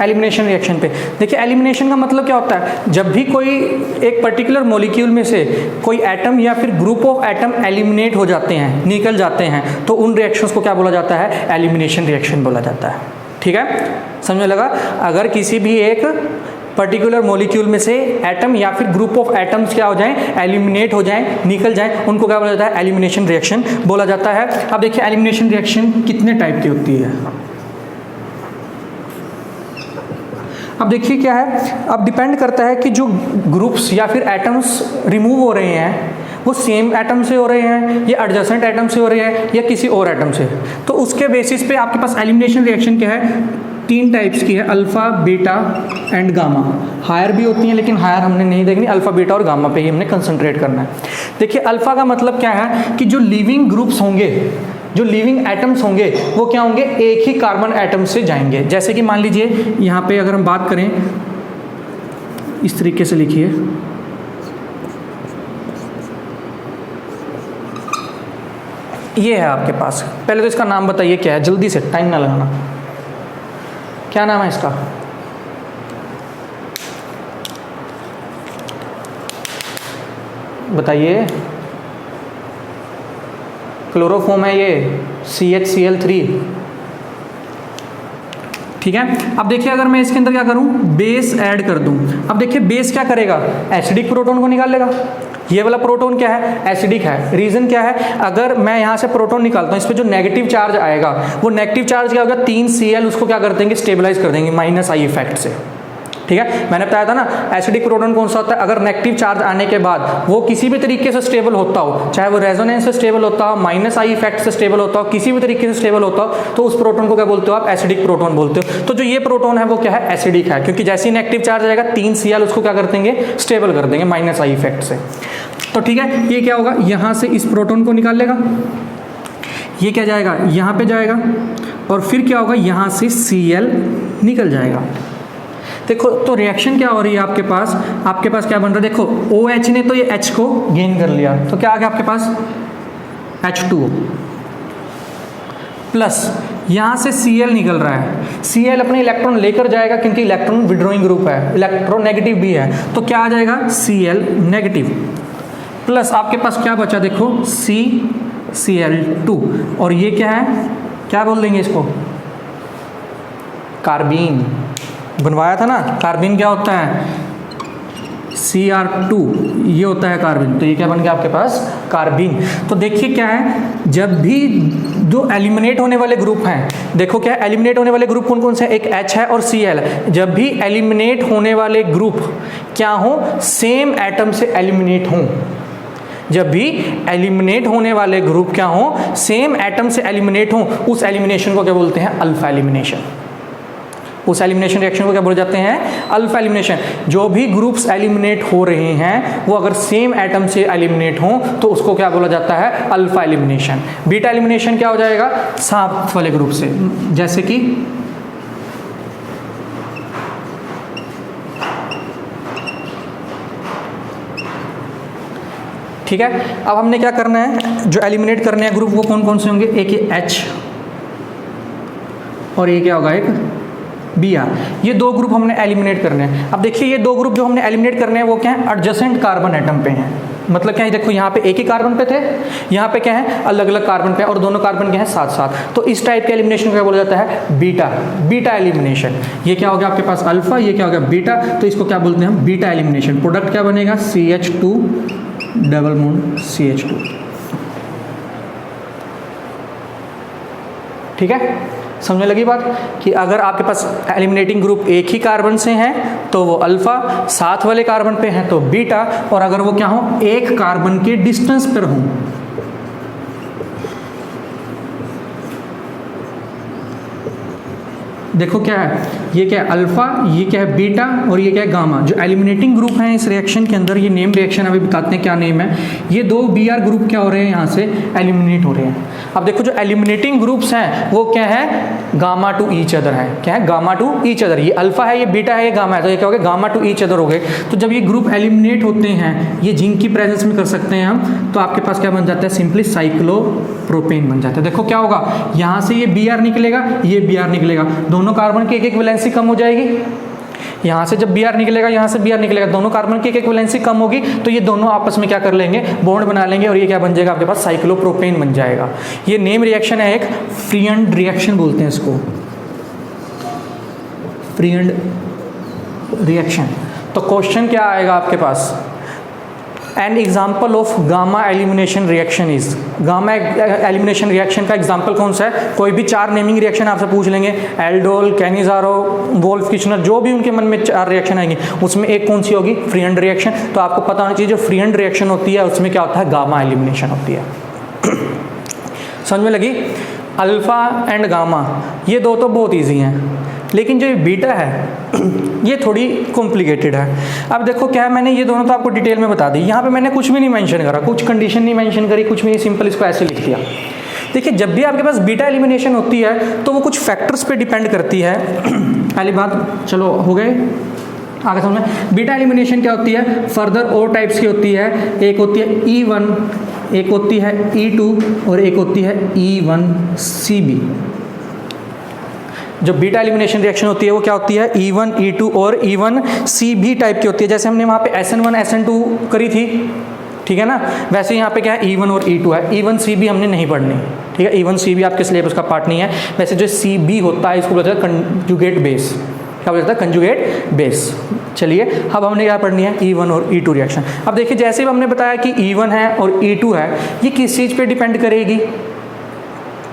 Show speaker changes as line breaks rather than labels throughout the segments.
Elimination reaction पे। देखिए elimination का मतलब क्या होता है, जब भी कोई एक पर्टिकुलर मॉलिक्यूल में से कोई एटम या फिर ग्रुप ऑफ एटम एलिमिनेट हो जाते हैं, निकल जाते हैं, तो उन रिएक्शंस को क्या बोला जाता है, एलिमिनेशन रिएक्शन बोला जाता है। ठीक है, समझ लगा। अगर किसी भी एक पर्टिकुलर मॉलिक्यूल में से एटम या फिर ग्रुप ऑफ एटम्स क्या हो जाएं, एलिमिनेट हो जाएं, निकल जाएं, उनको क्या बोला जाता है, एलिमिनेशन रिएक्शन बोला जाता है। अब देखिए एलिमिनेशन रिएक्शन कितने टाइप की होती है। अब देखिए क्या है, अब डिपेंड करता है कि जो ग्रुप्स या फिर एटम्स रिमूव हो रहे हैं वो सेम एटम से हो रहे हैं या एडजेसेंट एटम से हो रहे हैं या किसी और एटम से, तो उसके बेसिस पे आपके पास एलिमिनेशन रिएक्शन क्या है, 3 टाइप्स की है, alpha, beta and gamma. Higher भी होती हैं लेकिन हायर हमने नहीं देखनी, अल्फा, बीटा और गामा पे ही हमने कंसंट्रेट करना है। देखिए अल्फा का मतलब क्या है कि जो लिविंग ग्रुप्स होंगे, जो लिविंग एटम्स होंगे वो क्या होंगे, एक ही कार्बन एटम से जाएंगे। जैसे कि मान लीजिए यहाँ पे अगर हम बात करें, इस तरीके से लिखिए, ये है आपके पास। पहले तो इसका नाम बताइए क्या है, जल्दी से, टाइम ना लगाना, क्या नाम है इसका, बताइए। क्लोरोफॉर्म है ये, CHCl3। ठीक है, अब देखिए अगर मैं इसके अंदर क्या करूं, बेस ऐड कर दूं। अब देखिए बेस क्या करेगा, एसिडिक प्रोटॉन को निकाल लेगा। ये वाला प्रोटॉन क्या है, एसिडिक है। रीजन क्या है, अगर मैं यहाँ से प्रोटॉन निकालता हूँ, इस पे जो नेगेटिव चार्ज आएगा वो नेगेटिव चार्ज क्या होगा, 3Cl, उसको क्या कर देंगे, स्टेबलाइज कर देंगे -I इफेक्ट से। ठीक है, मैंने बताया था ना एसिडिक प्रोटॉन कौन सा होता है, अगर नेगेटिव चार्ज आने के बाद वो किसी भी तरीके से स्टेबल होता हो, चाहे वो रेजोनेंस से स्टेबल होता हो, -I इफेक्ट से स्टेबल होता हो, किसी भी तरीके से स्टेबल होता हो, तो उस प्रोटॉन को क्या बोलते हो आप, एसिडिक प्रोटॉन बोलते हो। तो जो ये प्रोटॉन है वो क्या है, एसिडिक है, क्योंकि जैसे ही नेगेटिव चार्ज आएगा 3Cl उसको क्या कर देंगे, स्टेबल कर देंगे -I इफेक्ट से। तो ठीक है, ये क्या होगा, यहाँ से इस प्रोटॉन को निकाल लेगा, ये क्या जाएगा, यहाँ पे जाएगा, और फिर क्या होगा, यहाँ से Cl निकल जाएगा। देखो तो रिएक्शन क्या हो रही है आपके पास क्या बन रहा है, देखो OH ने तो ये H को गेन कर लिया, तो क्या आ गया आपके पास, H2O प्लस यहाँ से Cl निकल रहा है। Cl अपने इलेक्ट्रॉन लेकर जाएगा क्योंकि इलेक्ट्रॉन विड्रॉइंग ग्रुप है, इलेक्ट्रॉन नेगेटिव भी है, तो क्या आ जाएगा, Cl नेगेटिव प्लस आपके पास क्या बचा, देखो CCl2, और ये क्या है, क्या बोल देंगे इसको, कार्बीन। बनवाया था ना, कार्बीन क्या होता है, Cr2, ये होता है कार्बन, तो ये क्या बन गया आपके पास, कार्बीन। तो देखिए क्या है, जब भी जो एलिमिनेट होने वाले ग्रुप हैं, देखो क्या है, एलिमिनेट होने वाले ग्रुप कौन कौन से हैं, एक H है और Cl है। जब भी एलिमिनेट होने वाले ग्रुप क्या हो, सेम एटम से एलिमिनेट हों, जब भी एलिमिनेट होने वाले ग्रुप क्या हो, सेम एटम से एलिमिनेट हो, उस एलिमिनेशन को क्या बोलते हैं, अल्फा एलिमिनेशन। उस एलिमिनेशन रिएक्शन को क्या बोले जाते हैं, अल्फा एलिमिनेशन। जो भी ग्रुप्स एलिमिनेट हो रहे हैं वो अगर सेम एटम से एलिमिनेट हो तो उसको क्या बोला जाता है, अल्फा एलिमिनेशन। बीटा एलिमिनेशन क्या हो जाएगा, साथ वाले ग्रुप से, जैसे कि ठीक है। अब हमने क्या करना है, जो एलिमिनेट करने हैं ग्रुप वो कौन कौन से होंगे, एक ये H और ये क्या होगा, एक Br। ये 2 ग्रुप हमने एलिमिनेट करने हैं। अब देखिए ये 2 ग्रुप जो हमने एलिमिनेट करने हैं वो क्या है, एडजेसेंट कार्बन एटम पे हैं। मतलब क्या है, देखो यहाँ पे एक ही कार्बन पे थे, यहाँ पे क्या है, अलग अलग कार्बन पे, और दोनों कार्बन क्या है, साथ साथ। तो इस टाइप के एलिमिनेशन को क्या बोला जाता है, बीटा एलिमिनेशन। ये क्या हो गया आपके पास अल्फा, ये क्या हो गया बीटा, तो इसको क्या बोलते हैं हम, बीटा एलिमिनेशन। प्रोडक्ट क्या बनेगा, CH2 डबल बॉन्ड CH2। ठीक है, समझने लगी बात, कि अगर आपके पास एलिमिनेटिंग ग्रुप एक ही कार्बन से हैं तो वो अल्फा, साथ वाले कार्बन पे हैं तो बीटा, और अगर वो क्या हो, एक कार्बन के डिस्टेंस पर हों, देखो क्या है, ये क्या है अल्फा, ये क्या है बीटा, और ये क्या है गामा। जो एलिमिनेटिंग ग्रुप हैं इस रिएक्शन के अंदर, ये नेम रिएक्शन अभी बताते हैं क्या नेम है। ये 2 Br ग्रुप क्या हो रहे हैं, यहाँ से एलिमिनेट हो रहे हैं। अब देखो जो एलिमिनेटिंग ग्रुप्स हैं वो क्या है, गामा टू ईच अदर है। क्या है, गामा टू ईच अदर। ये अल्फा है, ये बीटा है, ये गामा है, तो ये क्या हो गया, गामा टू ईच अदर हो गए। तो जब ये ग्रुप एलिमिनेट होते हैं, ये जिंक की प्रेजेंस में कर सकते हैं हम, तो आपके पास क्या बन जाता है, सिंपली साइक्लोप्रोपेन बन जाता है। देखो क्या होगा, यहाँ से ये Br निकलेगा, ये Br निकलेगा, दोनों दोनों कार्बन की एक एक वैलेंसी कम हो जाएगी। यहाँ से जब Br निकलेगा, यहाँ से Br निकलेगा, दोनों कार्बन की एक एक वैलेंसी कम होगी, तो ये दोनों आपस में क्या कर लेंगे, बॉन्ड बना लेंगे, और ये क्या बन जाएगा आपके पास, साइक्लोप्रोपेन बन जाएगा। ये नेम रिएक्शन है, एक फ्रीहैंड रिएक्शन बोलते हैं इसको, फ्रीहैंड रिएक्शन। तो क्वेश्चन क्या आएगा आपके पास, an example of gamma elimination reaction is, gamma elimination reaction का एग्जाम्पल कौन सा है, कोई भी 4 नेमिंग रिएक्शन आपसे पूछ लेंगे, एल्डोल, कैनिजारो, वोल्फ किचनर, जो भी उनके मन में 4 रिएक्शन आएंगे, उसमें एक कौन सी होगी, फ्रीहैंड रिएक्शन। तो आपको पता होना चाहिए जो फ्रीहैंड रिएक्शन होती है उसमें क्या होता है, गामा एलिमिनेशन होती है। समझ में लगी। अल्फा एंड गामा ये दो तो बहुत ईजी हैं, लेकिन जो बीटा है ये थोड़ी कॉम्प्लिकेटेड है। अब देखो क्या है, मैंने ये दोनों तो आपको डिटेल में बता दी, यहाँ पे मैंने कुछ भी नहीं मेंशन करा, कुछ कंडीशन नहीं मेंशन करी, कुछ भी नहीं, सिंपल इसको ऐसे लिख दिया। देखिए जब भी आपके पास बीटा एलिमिनेशन होती है तो वो कुछ फैक्टर्स पे डिपेंड करती है। पहली बात चलो हो गए, आगे समझ में। बीटा एलिमिनेशन क्या होती है, फर्दर और टाइप्स की होती है, एक होती है E1, एक होती है E2 और एक होती है E1CB। जो बीटा एलिमिनेशन रिएक्शन होती है वो क्या होती है, E1, E2 और E1CB टाइप की होती है। जैसे हमने वहाँ पे SN1 SN2 करी थी, ठीक है ना, वैसे यहाँ पे क्या है, E1 और E2 है। E1CB हमने नहीं पढ़नी, ठीक है, E1CB आपके सिलेबस का पार्ट नहीं है। वैसे जो CB होता है इसको बोलते हैं कंजुगेट बेस, क्या बोलता है, कंजुगेट बेस। चलिए अब हमने क्या पढ़नी है, E1 और E2 रिएक्शन। अब देखिए जैसे ही हमने बताया कि E1 है और E2 है, ये किस चीज़ पे डिपेंड करेगी,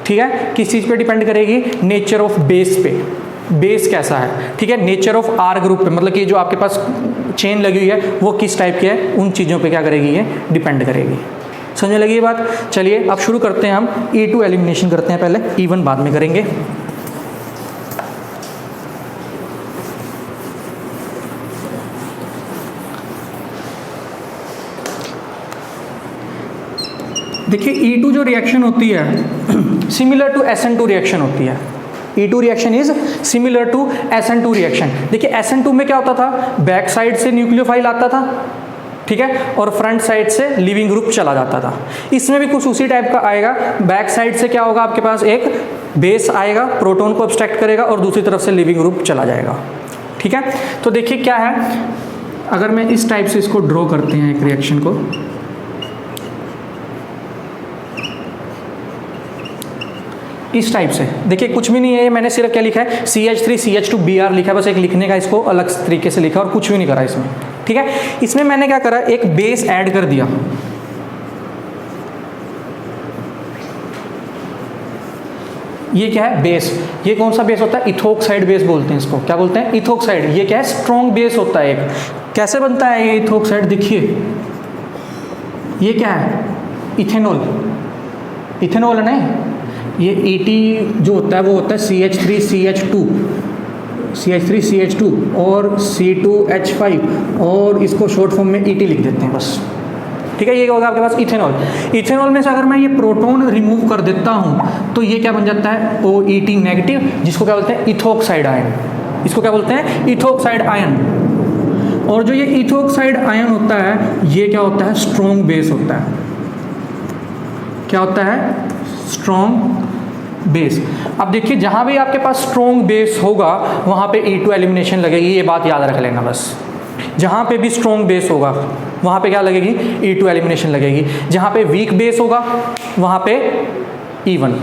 ठीक है, किस चीज़ पे डिपेंड करेगी, नेचर ऑफ बेस पे, बेस कैसा है, ठीक है, नेचर ऑफ R ग्रुप पे, मतलब कि जो आपके पास चेन लगी हुई है वो किस टाइप की है, उन चीज़ों पे क्या करेगी, ये डिपेंड करेगी। समझने लगी ये बात। चलिए अब शुरू करते हैं, हम E2 एलिमिनेशन करते हैं पहले, E1 बाद में करेंगे। देखिए E2 जो रिएक्शन होती है सिमिलर टू SN2 रिएक्शन होती है। E2 reaction is similar to SN2 reaction. देखिए SN2 में क्या होता था, बैक साइड से न्यूक्लियोफाइल आता था, ठीक है, और फ्रंट साइड से लिविंग ग्रुप चला जाता था। इसमें भी कुछ उसी टाइप का आएगा। बैक साइड से क्या होगा, आपके पास एक बेस आएगा, प्रोटॉन को अब्स्ट्रैक्ट करेगा और दूसरी तरफ से लिविंग ग्रुप चला जाएगा, ठीक है। तो देखिए क्या है, अगर मैं इस टाइप से इसको ड्रॉ करते हैं एक रिएक्शन को, इस टाइप से, देखिए कुछ भी नहीं है, मैंने सिर्फ क्या लिखा है, CH3 CH2 Br लिखा है, बस एक लिखने का इसको अलग तरीके से लिखा और कुछ भी नहीं करा इसमें, ठीक है। इसमें मैंने क्या करा, एक बेस ऐड कर दिया। ये क्या है, बेस। ये कौन सा बेस होता है, इथोक्साइड बेस बोलते हैं इसको, क्या बोलते हैं, इथोक्साइड। ये क्या है, स्ट्रॉन्ग बेस होता है एक। कैसे बनता है ये इथोक्साइड, देखिए ये क्या है, इथेनॉल, इथेनॉल है नहीं, ये ET जो होता है वो होता है CH3 CH2 और C2H5 और इसको शॉर्ट फॉर्म में ET लिख देते हैं बस, ठीक है। ये होगा आपके पास इथेनॉल। इथेनॉल में से अगर मैं ये प्रोटॉन रिमूव कर देता हूँ तो ये क्या बन जाता है, OET नेगेटिव, जिसको क्या बोलते हैं, इथोक्साइड आयन। इसको क्या बोलते हैं, इथोक्साइड आयन। और जो ये इथोक्साइड आयन होता है ये क्या होता है, स्ट्रॉन्ग बेस होता है। क्या होता है, स्ट्रॉन्ग बेस। अब देखिए जहां भी आपके पास स्ट्रॉन्ग बेस होगा वहां पे E2 एलिमिनेशन लगेगी, ये बात याद रख लेना बस। जहां पे भी स्ट्रॉन्ग बेस होगा वहां पे क्या लगेगी, E2 एलिमिनेशन लगेगी। जहां पे वीक बेस होगा वहां पे E1,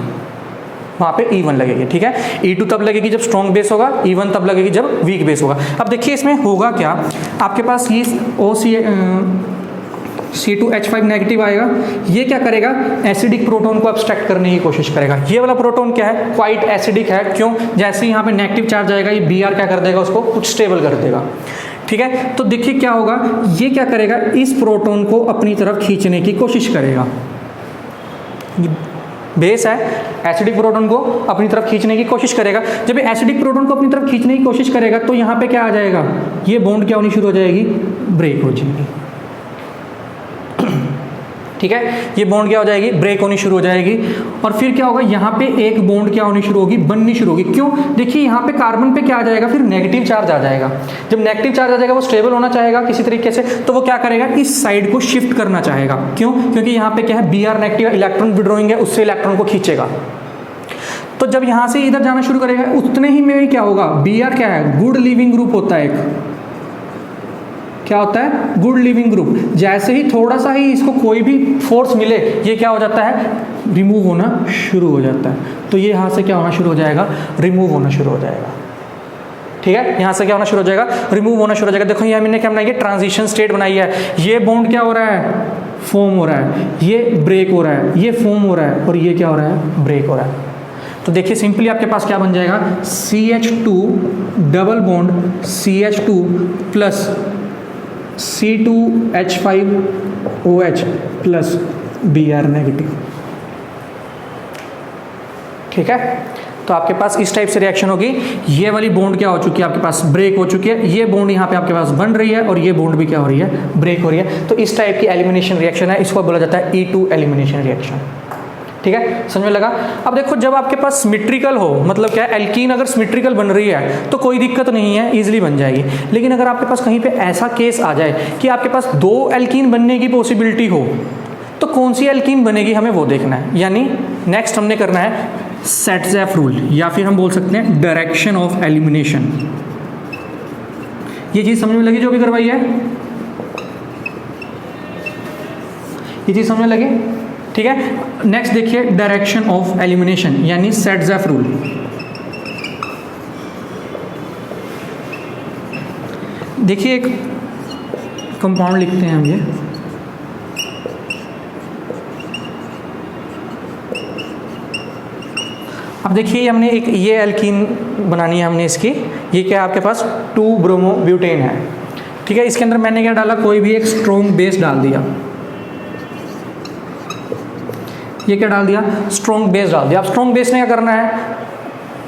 वहाँ पे E1 लगेगी, ठीक है। E2 तब लगेगी जब स्ट्रॉन्ग बेस होगा, E1 तब लगेगी जब वीक बेस होगा। अब देखिए इसमें होगा क्या, आपके पास ये C2H5 नेगेटिव आएगा, ये क्या करेगा, एसिडिक प्रोटॉन को अब्स्ट्रैक्ट करने की कोशिश करेगा। ये वाला प्रोटॉन क्या है, क्वाइट एसिडिक है। क्यों, जैसे ही यहाँ पे नेगेटिव चार्ज आएगा ये Br क्या कर देगा, उसको कुछ स्टेबल कर देगा, ठीक है। तो देखिए क्या होगा, ये क्या करेगा, इस प्रोटॉन को अपनी तरफ खींचने की कोशिश करेगा। बेस है, एसिडिक प्रोटॉन को अपनी तरफ खींचने की कोशिश करेगा। जब ये एसिडिक प्रोटॉन को अपनी तरफ खींचने की कोशिश करेगा तो यहाँ पे क्या आ जाएगा, ये बॉन्ड क्या होनी शुरू हो जाएगी, ब्रेक हो जाएगी, ठीक है। ये बॉन्ड क्या हो जाएगी, ब्रेक होनी शुरू हो जाएगी। और फिर क्या होगा, यहाँ पे एक बॉन्ड क्या होनी शुरू होगी, बननी शुरू होगी। क्यों, देखिए यहाँ पे कार्बन पे क्या आ जाएगा, फिर नेगेटिव चार्ज आ जाएगा। जब नेगेटिव चार्ज आ जाएगा वो स्टेबल होना चाहेगा किसी तरीके से, तो वो क्या करेगा, इस साइड को शिफ्ट करना चाहेगा। क्यों, क्योंकि यहाँ पे क्या है, Br नेगेटिव इलेक्ट्रॉन विड्रॉइंग है, उससे इलेक्ट्रॉन को खींचेगा। तो जब यहाँ से इधर जाना शुरू करेगा उतने ही में क्या होगा, Br क्या है, गुड लिविंग ग्रुप होता है एक, क्या होता है, गुड लिविंग ग्रुप। जैसे ही थोड़ा सा ही इसको कोई भी फोर्स मिले ये क्या हो जाता है, रिमूव होना शुरू हो जाता है। तो ये यहाँ से क्या होना शुरू हो जाएगा, रिमूव होना शुरू हो जाएगा। ठीक है, यहाँ से क्या होना शुरू हो जाएगा, रिमूव होना शुरू हो जाएगा। देखो ये हमने क्या बनाई है, ट्रांजिशन स्टेट बनाई है। ये बॉन्ड क्या हो रहा है, फॉर्म हो रहा है, ये ब्रेक हो रहा है, ये फॉर्म हो रहा है और ये क्या हो रहा है, ब्रेक हो रहा है। तो देखिए सिंपली आपके पास क्या बन जाएगा, CH2 double bond CH2 plus C2H5OH plus Br negative. ठीक है, तो आपके पास इस टाइप से रिएक्शन होगी। ये वाली बॉन्ड क्या हो चुकी है, आपके पास ब्रेक हो चुकी है। ये बॉन्ड यहाँ पे आपके पास बन रही है और ये बॉन्ड भी क्या हो रही है, ब्रेक हो रही है। तो इस टाइप की एलिमिनेशन रिएक्शन है, इसको बोला जाता है E2 एलिमिनेशन रिएक्शन। ठीक है, समझ में लगा। अब देखो जब आपके पास सिमेट्रिकल हो, मतलब क्या है, एल्कीन अगर सिमेट्रिकल बन रही है तो कोई दिक्कत नहीं है, इजीली बन जाएगी। लेकिन अगर आपके पास कहीं पे ऐसा केस आ जाए कि आपके पास 2 एल्कीन बनने की पॉसिबिलिटी हो, तो कौन सी एल्कीन बनेगी हमें वो देखना है। यानी नेक्स्ट हमने करना है सेट्ज़ेफ रूल, या फिर हम बोल सकते हैं डायरेक्शन ऑफ एलिमिनेशन। ये चीज़ समझ में लगी जो भी करवाई है, ये चीज़ समझ में लगी। ठीक है, नेक्स्ट देखिए डायरेक्शन ऑफ एलिमिनेशन यानी सेट्ज़ेफ रूल। देखिए एक कंपाउंड लिखते हैं हम ये, अब देखिए हमने एक ये एल्कीन बनानी है हमने इसकी, ये क्या है आपके पास 2 ब्रोमोब्यूटेन है। ठीक है, इसके अंदर मैंने क्या डाला, कोई भी एक स्ट्रॉन्ग बेस डाल दिया। ये क्या डाल दिया, स्ट्रॉन्ग बेस डाल दिया। अब स्ट्रॉन्ग बेस ने क्या करना है,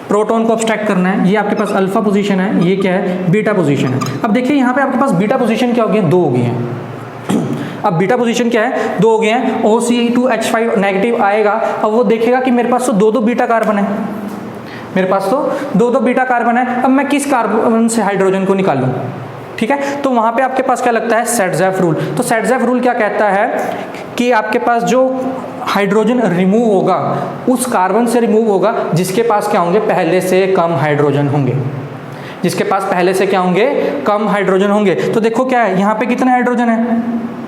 प्रोटॉन को अब्स्ट्रैक्ट करना है। ये आपके पास अल्फा पोजीशन है, ये क्या है, बीटा पोजीशन है। अब देखिए यहाँ पे आपके पास बीटा पोजीशन क्या हो गई है, 2 हो गई हैं। अब बीटा पोजीशन क्या है, 2 हो गए हैं। OC2H5 नेगेटिव आएगा, अब वो देखेगा कि मेरे पास तो 2 बीटा कार्बन है, मेरे पास तो 2 बीटा कार्बन है। अब मैं किस कार्बन से हाइड्रोजन को निकालूं। ठीक है, तो वहाँ पे आपके पास क्या लगता है, सेट्ज़ेफ रूल। तो सेट्ज़ेफ रूल क्या कहता है कि आपके पास जो हाइड्रोजन रिमूव होगा उस कार्बन से रिमूव होगा जिसके पास क्या होंगे, पहले से कम हाइड्रोजन होंगे, जिसके पास पहले से क्या होंगे, कम हाइड्रोजन होंगे। तो देखो क्या है, यहाँ पे कितने हाइड्रोजन है,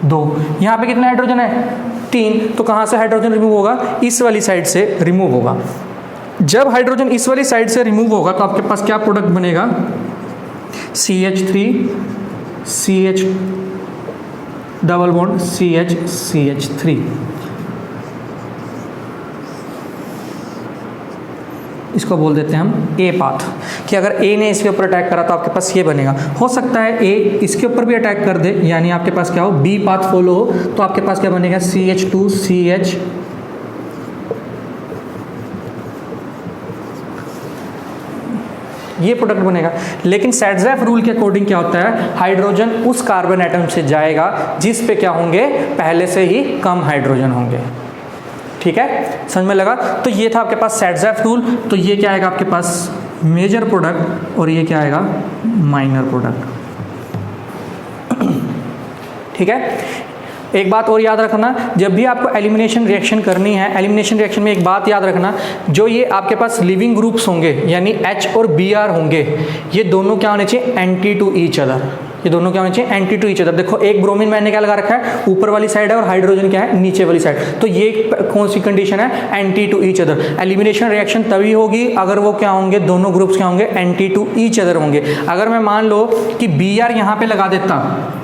2, यहाँ पे कितने हाइड्रोजन है, 3। तो कहाँ से हाइड्रोजन रिमूव होगा, इस वाली साइड से रिमूव होगा। जब हाइड्रोजन इस वाली साइड से रिमूव होगा तो आपके पास क्या प्रोडक्ट बनेगा, CH3 CH double bond CH3। इसको बोल देते हैं हम ए पाथ, कि अगर ए ने इसके ऊपर अटैक करा तो आपके पास ये बनेगा। हो सकता है ए इसके ऊपर भी अटैक कर दे, यानी आपके पास क्या हो, बी पाथ फॉलो हो, तो आपके पास क्या बनेगा, CH2 CH ये प्रोडक्ट बनेगा। लेकिन सेट्ज़ेफ रूल के अकॉर्डिंग क्या होता है, हाइड्रोजन उस कार्बन एटम से जाएगा जिस पे क्या होंगे, पहले से ही कम हाइड्रोजन होंगे। ठीक है, समझ में लगा। तो ये था आपके पास सेट्ज़ेफ रूल। तो ये क्या आएगा आपके पास, मेजर प्रोडक्ट, और ये क्या आएगा, माइनर प्रोडक्ट। ठीक है, एक बात और याद रखना, जब भी आपको एलिमिनेशन रिएक्शन करनी है, एलिमिनेशन रिएक्शन में एक बात याद रखना, जो ये आपके पास लिविंग ग्रुप्स होंगे यानी H और Br होंगे, ये दोनों क्या होने चाहिए, एंटी टू ईच अदर। ये दोनों क्या होने चाहिए, एंटी टू ईच अदर। देखो एक ब्रोमीन मैंने क्या लगा रखा है, ऊपर वाली साइड है, और हाइड्रोजन क्या है, नीचे वाली साइड। तो ये कौन सी कंडीशन है, anti to each other. Elimination reaction तभी होगी अगर वो क्या होंगे, दोनों ग्रुप्स क्या होंगे, एंटी टू ईच अदर होंगे। अगर मैं मान लो कि Br यहाँ पे लगा देता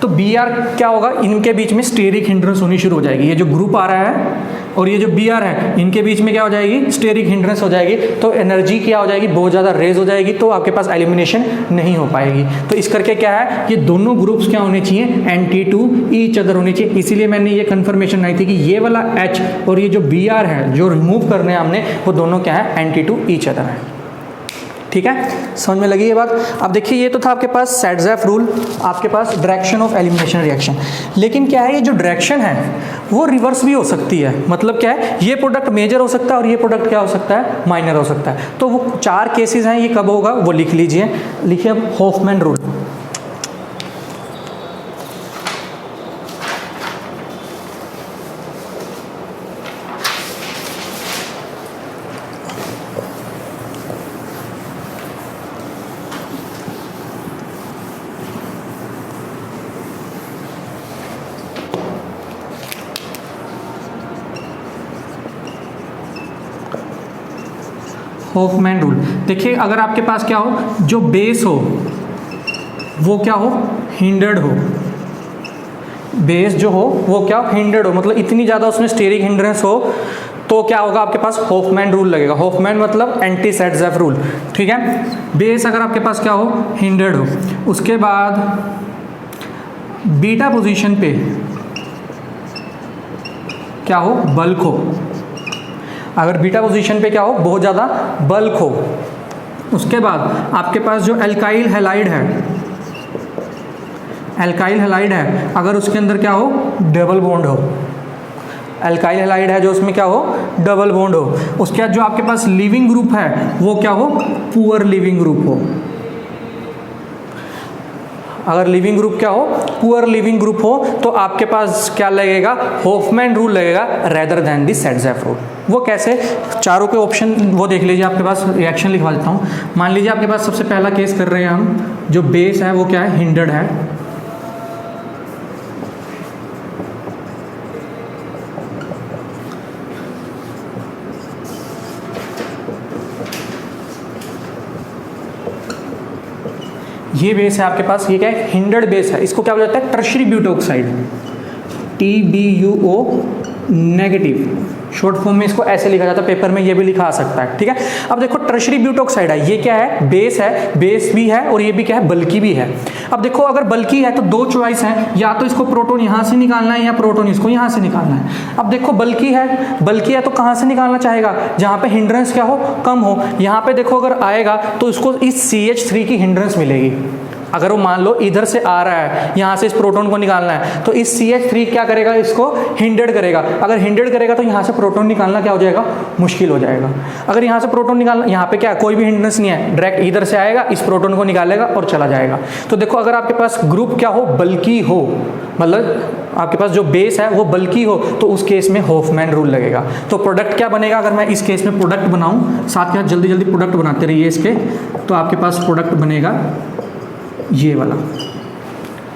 तो Br क्या होगा, इनके बीच में स्टेरिक हिंड्रेंस होनी शुरू हो जाएगी। ये जो ग्रुप आ रहा है और ये जो Br है, इनके बीच में क्या हो जाएगी, स्टेरिक हिंड्रेंस हो जाएगी। तो एनर्जी क्या हो जाएगी, बहुत ज़्यादा रेज हो जाएगी, तो आपके पास एलिमिनेशन नहीं हो पाएगी। तो इस करके क्या है, ये दोनों ग्रुप्स क्या होने चाहिए, एंटी टू ईच अदर होने चाहिए। इसीलिए मैंने ये कंफर्मेशन आई थी कि ये वाला H और ये जो Br है जो रिमूव करने हैं हमने, वो दोनों क्या है, एंटी टू ईच अदर है। ठीक है, समझ में लगी ये बात। अब देखिए ये तो था आपके पास सेट्ज़ेफ रूल, आपके पास डायरेक्शन ऑफ एलिमिनेशन रिएक्शन। लेकिन क्या है, ये जो डायरेक्शन है वो रिवर्स भी हो सकती है। मतलब क्या है, ये प्रोडक्ट मेजर हो सकता है और ये प्रोडक्ट क्या हो सकता है, माइनर हो सकता है। तो वो 4 केसेस हैं, ये कब होगा वो लिख लीजिए। लिखिए अब हॉफमैन रूल। Hofmann rule. देखिए अगर आपके पास क्या हो, जो बेस हो वो क्या हो, हिंडर्ड हो, बेस जो हो वो क्या हिंडर्ड हो, मतलब इतनी ज़्यादा उसमें स्टीयरिंग हिंड्रेंस हो, तो क्या होगा आपके पास होफमैन रूल लगेगा। होफमैन मतलब एंटी सेटजेफ रूल, ठीक है। बेस अगर आपके पास क्या हो, हिंडर्ड हो, उसके बाद बीटा पोजीशन पे क्या हो, बल्क हो। अगर बीटा पोजीशन पे क्या हो, बहुत ज़्यादा बल्क हो। उसके बाद आपके पास जो एल्काइल हैलाइड है, एल्काइल हैलाइड है, अगर उसके अंदर क्या हो, डबल बॉन्ड हो, एल्काइल हैलाइड है जो उसमें क्या हो, डबल बॉन्ड हो। उसके बाद जो आपके पास लिविंग ग्रुप है वो क्या हो, पुअर लिविंग ग्रुप हो। अगर लिविंग ग्रुप क्या हो, पुअर लिविंग ग्रुप हो, तो आपके पास क्या लगेगा, होफमैन रूल लगेगा रेदर देन दी सेटजेफ रूल। वो कैसे, चारों के ऑप्शन वो देख लीजिए, आपके पास रिएक्शन लिखवा देता हूँ। मान लीजिए आपके पास सबसे पहला केस कर रहे हैं हम, जो बेस है वो क्या है, हिंडर्ड है, ये बेस है आपके पास, ये क्या है, हिंडर्ड बेस है। इसको क्या बोला जाता है, tertiary butoxide, TBUO negative, short form में इसको ऐसे लिखा जाता है, पेपर में ये भी लिखा आ सकता है, ठीक है। अब देखो टर्शरी ब्यूटोक्साइड है, ये क्या है, बेस भी है और ये भी क्या है, बल्कि भी है। अब देखो अगर बल्कि है तो दो चॉइस है, या तो इसको प्रोटॉन यहाँ से निकालना है या प्रोटॉन इसको यहाँ से निकालना है। अब देखो बल्कि है तो कहाँ से निकालना चाहेगा, जहाँ पे हिंड्रेंस क्या हो, कम हो। यहाँ पे देखो अगर आएगा तो इसको इस CH3 की हिंड्रेंस मिलेगी। अगर वो मान लो इधर से आ रहा है, यहाँ से इस प्रोटॉन को निकालना है, तो इस CH3 क्या करेगा, इसको हिंडर्ड करेगा। अगर हिंडर्ड करेगा तो यहाँ से प्रोटॉन निकालना क्या हो जाएगा, मुश्किल हो जाएगा। अगर यहाँ से प्रोटॉन निकालना, यहाँ पे क्या कोई भी हिंड्रेंस नहीं है, डायरेक्ट इधर से आएगा, इस प्रोटॉन को निकालेगा और चला जाएगा। तो देखो अगर आपके पास ग्रुप क्या हो, बल्कि हो, मतलब आपके पास जो बेस है वो बल्कि हो, तो उस केस में होफमैन रूल लगेगा। तो प्रोडक्ट क्या बनेगा, अगर मैं इस केस में प्रोडक्ट बनाऊँ, साथ के साथ जल्दी जल्दी प्रोडक्ट बनाते रहिए इसके, तो आपके पास प्रोडक्ट बनेगा ये वाला,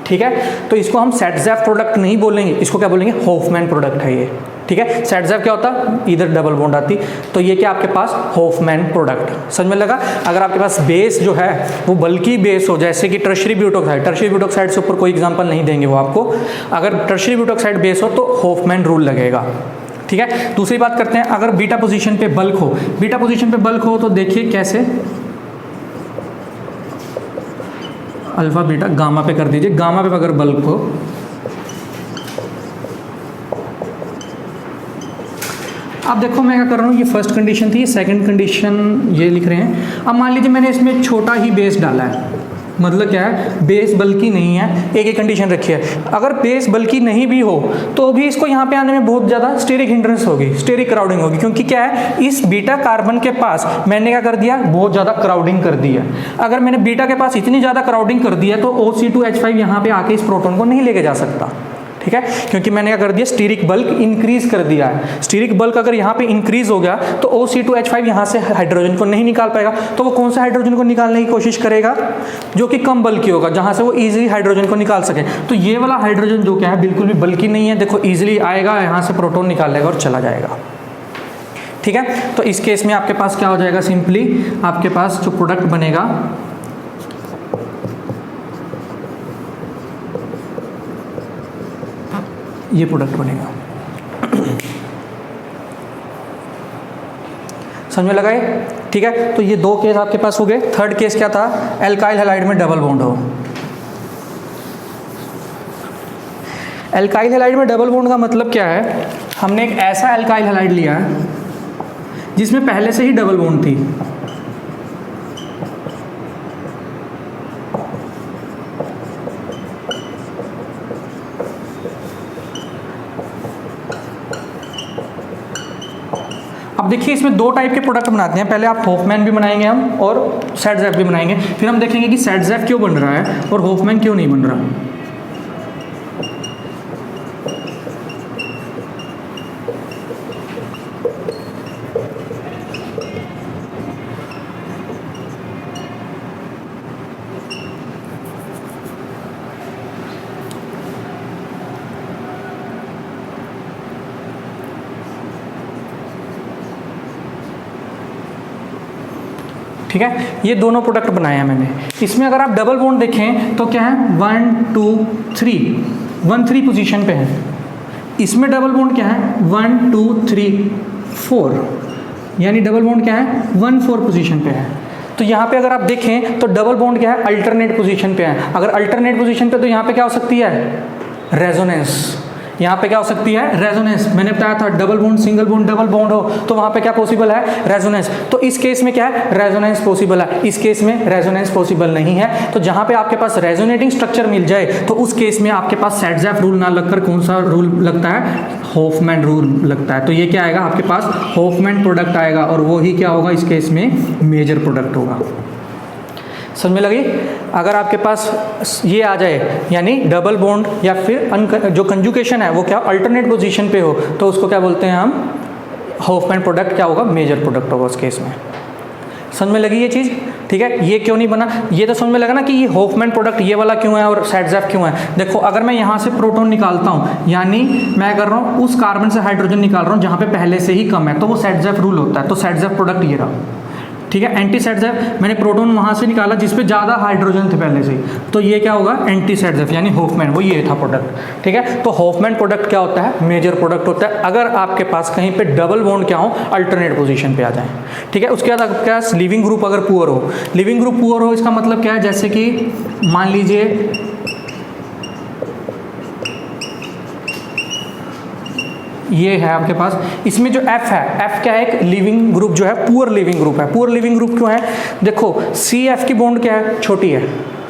ठीक है। तो इसको हम सेटजेफ प्रोडक्ट नहीं बोलेंगे, इसको क्या बोलेंगे, होफमैन प्रोडक्ट है ये, ठीक है। सेटजेफ क्या होता, इधर डबल बॉन्ड आती, तो ये क्या आपके पास होफमैन प्रोडक्ट, समझ में लगा। अगर आपके पास बेस जो है वो बल्कि बेस हो, जैसे कि टर्शरी ब्यूटोक्साइड से ऊपर कोई एग्जांपल नहीं देंगे वो आपको, अगर टर्शरी ब्यूटोक्साइड बेस हो तो होफमैन रूल लगेगा, ठीक है। दूसरी बात करते हैं, अगर बीटा पोजीशन पे बल्क हो, बीटा पोजीशन पे बल्क हो तो देखिए कैसे, अल्फा बीटा गामा पे कर दीजिए, गामा पे अगर बल्क हो, अब देखो मैं क्या कर रहा हूँ, ये फर्स्ट कंडीशन थी, सेकंड कंडीशन ये लिख रहे हैं। अब मान लीजिए मैंने इसमें एक छोटा ही बेस डाला है, मतलब क्या है, बेस बल्कि नहीं है, एक कंडीशन रखी है। अगर बेस बल्कि नहीं भी हो तो भी इसको यहाँ पे आने में बहुत ज़्यादा स्टेरिक हिंड्रेंस होगी, स्टेरिक क्राउडिंग होगी, क्योंकि क्या है, इस बीटा कार्बन के पास मैंने क्या कर दिया, बहुत ज़्यादा क्राउडिंग कर दी है। अगर मैंने बीटा के पास इतनी ज़्यादा क्राउडिंग कर दी है तो OC2H5 यहाँ पे आके इस प्रोटॉन को नहीं लेके जा सकता, ठीक है, क्योंकि मैंने क्या कर दिया, स्टीरिक बल्क इंक्रीज कर दिया है। स्टीरिक बल्क अगर यहाँ पे इंक्रीज हो गया तो OC2H5 यहाँ से हाइड्रोजन को नहीं निकाल पाएगा, तो वो कौन सा हाइड्रोजन को निकालने की कोशिश करेगा, जो कि कम बल्कि होगा, जहाँ से वो इजीली हाइड्रोजन को निकाल सके। तो ये वाला हाइड्रोजन जो क्या है, बिल्कुल भी बल्कि नहीं है, देखो इजीली आएगा, यहाँ से प्रोटॉन निकाल लेगा और चला जाएगा, ठीक है। तो इस केस में आपके पास क्या हो जाएगा, सिंपली आपके पास जो प्रोडक्ट बनेगा ये प्रोडक्ट बनेगा, समझ में लगा ये, ठीक है। तो ये दो केस आपके पास हो गए। थर्ड केस क्या था, एल्काइल हैलाइड में डबल बॉन्ड हो। एल्काइल हैलाइड में डबल बॉन्ड का मतलब क्या है, हमने एक ऐसा एल्काइल हैलाइड लिया है जिसमें पहले से ही डबल बॉन्ड थी, अब देखिए इसमें दो टाइप के प्रोडक्ट बनाते हैं, पहले आप होफमैन भी बनाएंगे हम और सेटजेफ भी बनाएंगे, फिर हम देखेंगे कि सेटजेफ क्यों बन रहा है और होफमैन क्यों नहीं बन रहा। ठीक है, ये दोनों प्रोडक्ट बनाए हैं मैंने। इसमें अगर आप डबल बॉन्ड देखें तो क्या है 1 2 3 1 3 पोजीशन पे है। इसमें डबल बॉन्ड क्या है 1 2 3 4, यानी डबल बॉन्ड क्या है 1 4 पोजीशन पे है। तो यहाँ पे अगर आप देखें तो डबल बॉन्ड क्या है अल्टरनेट पोजीशन पे है। अगर अल्टरनेट पोजीशन पे तो यहाँ पे क्या हो सकती है रेजोनेंस, यहाँ पे क्या हो सकती है रेजोनेंस। मैंने बताया था double bond single bond double bond हो तो वहाँ पे क्या पॉसिबल है रेजोनेंस। तो इस केस में क्या है रेजोनेंस पॉसिबल है, इस केस में रेजोनेंस पॉसिबल नहीं है। तो जहाँ पे आपके पास रेजोनेटिंग स्ट्रक्चर मिल जाए तो उस केस में आपके पास सेटज़ेफ रूल ना लगकर कौन सा रूल लगता है हॉफमैन रूल लगता है। तो ये क्या आएगा आपके पास हॉफमैन प्रोडक्ट आएगा और वो ही क्या होगा इस केस में मेजर प्रोडक्ट होगा। समझ में लगी। अगर आपके पास ये आ जाए यानी डबल बॉन्ड या फिर जो कंजुगेशन है वो क्या अल्टरनेट पोजीशन पे हो तो उसको क्या बोलते हैं हम हॉफमैन प्रोडक्ट क्या होगा मेजर प्रोडक्ट होगा उस केस में। समझ में लगी ये चीज़, ठीक है। ये क्यों नहीं बना ये तो समझ में लगा ना कि ये हॉफमैन प्रोडक्ट ये वाला क्यों है और सेटज़ेफ क्यों है। देखो अगर मैं यहाँ से प्रोटॉन निकालता हूँ यानी मैं कर रहा हूँ उस कार्बन से हाइड्रोजन निकाल रहा हूँ जहाँ पे पहले से ही कम है तो वो सेटज़ेफ रूल होता है। तो सेटज़ेफ प्रोडक्ट ये रहा, ठीक है। एंटी सेटज़ेफ मैंने प्रोटॉन वहाँ से निकाला जिस पे ज़्यादा हाइड्रोजन थे पहले से, तो ये क्या होगा एंटी सेटज़ेफ यानी हॉफमैन, वो ये था प्रोडक्ट, ठीक है। तो हॉफमैन प्रोडक्ट क्या होता है मेजर प्रोडक्ट होता है अगर आपके पास कहीं पे डबल बॉन्ड क्या हो अल्टरनेट पोजीशन पे आ जाए, ठीक है। उसके बाद आपके पास लिविंग ग्रुप अगर पुअर हो, लिविंग ग्रुप पुअर हो इसका मतलब क्या है जैसे कि मान लीजिए ये है आपके पास, इसमें जो F है F क्या है एक लिविंग ग्रुप जो है पुअर लिविंग ग्रुप है। पुअर लिविंग ग्रुप क्यों है देखो CF की बॉन्ड क्या है छोटी है,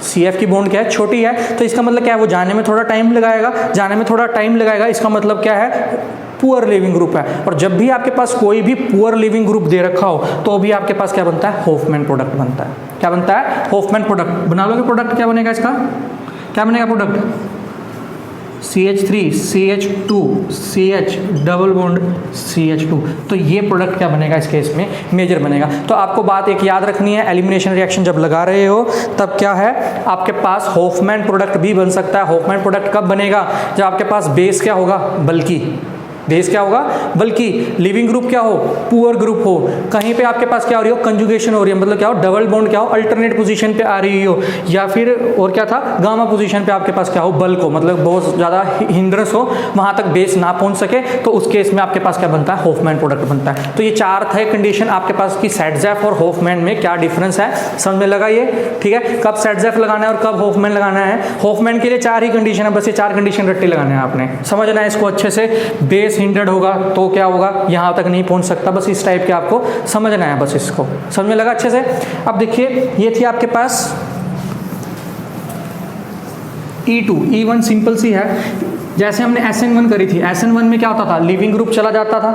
CF की बॉन्ड क्या है छोटी है तो इसका मतलब क्या है वो जाने में थोड़ा टाइम लगाएगा, जाने में थोड़ा टाइम लगाएगा इसका मतलब क्या है पुअर लिविंग ग्रुप है। और जब भी आपके पास कोई भी पुअर लिविंग ग्रुप दे रखा हो तो भी आपके पास क्या बनता है हॉफमैन प्रोडक्ट बनता है। क्या बनता है हॉफमैन प्रोडक्ट। बना लोगे प्रोडक्ट क्या बनेगा इसका क्या बनेगा product CH3 CH2 CH double bond CH2। तो ये प्रोडक्ट क्या बनेगा इस केस में मेजर बनेगा। तो आपको बात एक याद रखनी है एलिमिनेशन रिएक्शन जब लगा रहे हो तब क्या है आपके पास हॉफमैन प्रोडक्ट भी बन सकता है। हॉफमैन प्रोडक्ट कब बनेगा जब आपके पास बेस क्या होगा बल्कि, बेस क्या होगा बल्कि, लिविंग ग्रुप क्या हो पुअर ग्रुप हो, कहीं पे आपके पास क्या हो रही हो कंजुगेशन हो रही है मतलब क्या हो डबल बॉन्ड क्या हो अल्टरनेट पोजीशन पे आ रही हो, या फिर और क्या था गामा पोजीशन पे आपके पास क्या हो बल्क हो मतलब बहुत ज़्यादा हिंड्रेंस हो वहाँ तक बेस ना पहुँच सके तो उस केस में आपके पास क्या बनता है हॉफमैन प्रोडक्ट बनता है। तो ये चार थे कंडीशन आपके पास की सेटज़ेफ और हॉफमैन में क्या डिफरेंस है समझ में लगा ये, ठीक है। कब सेटज़ेफ लगाना है और कब हॉफमैन लगाना है। हॉफमैन के लिए चार ही कंडीशन है, बस ये चार कंडीशन रट्टे लगाने हैं आपने, समझना है इसको अच्छे से। बेस हिंड्रेड होगा तो क्या होगा यहाँ तक नहीं पहुँच सकता, बस इस टाइप के आपको समझना है, बस इसको समझ में लगा अच्छे से। अब देखिए ये थी आपके पास E2 E1 सिंपल सी है, जैसे हमने SN1 करी थी SN1 में क्या होता था लिविंग ग्रुप चला जाता था,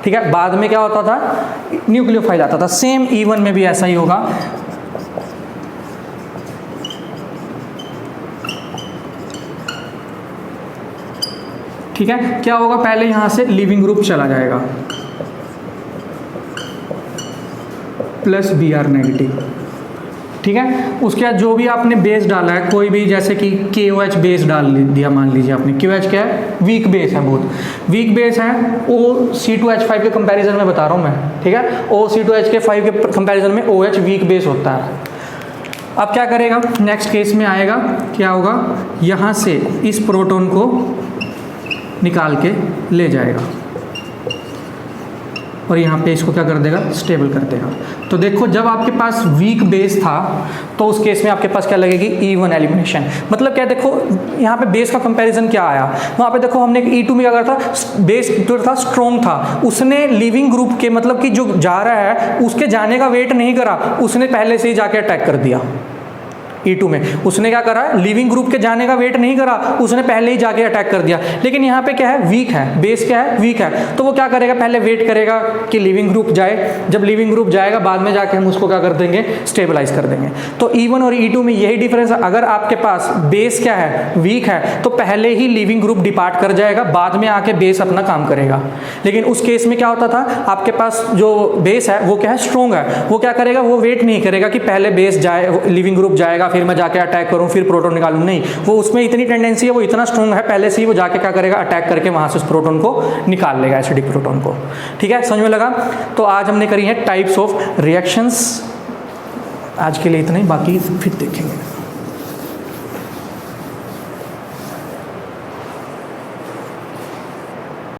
ठीक है, बाद में क्या होता था न्यूक्लियोफाइल आता था। सेम E1 में भी ऐसा ही होगा। ठीक है, क्या होगा पहले यहां से लिविंग ग्रुप चला जाएगा प्लस Br नेगेटिव, ठीक है। उसके बाद जो भी आपने बेस डाला है कोई भी जैसे कि KOH बेस डाल दिया मान लीजिए आपने, KOH क्या है वीक बेस है, बहुत वीक बेस है। OC2H5 के कंपैरिजन में बता रहा हूँ मैं, ठीक है। OC2H5 के कंपैरिजन में OH वीक बेस होता है। अब क्या करेगा नेक्स्ट केस में आएगा क्या होगा यहाँ से इस प्रोटॉन को निकाल के ले जाएगा और यहाँ पे इसको क्या कर देगा स्टेबल कर देगा। तो देखो जब आपके पास वीक बेस था तो उस केस में आपके पास क्या लगेगी E1 एलिमिनेशन। मतलब क्या देखो यहाँ पे बेस का कंपैरिजन क्या आया, वहाँ पे देखो हमने E2 में क्या करा था बेस जो था स्ट्रॉन्ग था, उसने लिविंग ग्रुप के मतलब कि जो जा रहा है उसके जाने का वेट नहीं करा, उसने पहले से ही जाके अटैक कर दिया। E2 में उसने क्या करा लिविंग ग्रुप के जाने का वेट नहीं करा, उसने पहले ही जाके अटैक कर दिया। लेकिन यहाँ पे क्या है वीक है, बेस क्या है वीक है, तो वो क्या करेगा पहले वेट करेगा कि लिविंग ग्रुप जाए, जब लिविंग ग्रुप जाएगा बाद में जाके हम उसको क्या कर देंगे स्टेबलाइज कर देंगे। तो E1 और E2 में यही डिफरेंस है, अगर आपके पास बेस क्या है वीक है तो पहले ही लिविंग ग्रुप डिपार्ट कर जाएगा, बाद में आके बेस अपना काम करेगा। लेकिन उस केस में क्या होता था आपके पास जो बेस है वो क्या है स्ट्रॉन्ग है, वो क्या करेगा वो वेट नहीं करेगा कि पहले बेस जाए लिविंग ग्रुप जाएगा फिर मैं जाके अटैक करूं फिर प्रोटॉन निकालूं, नहीं, वो उसमें इतनी टेंडेंसी है वो इतना स्ट्रॉन्ग है पहले से ही वो जाके क्या करेगा अटैक करके वहां से उस प्रोटॉन को निकाल लेगा एसिडिक प्रोटॉन को। ठीक है समझ में लगा। तो आज हमने करी है टाइप्स ऑफ रिएक्शंस आज के लिए इतना ही, बाकी फिर देखेंगे।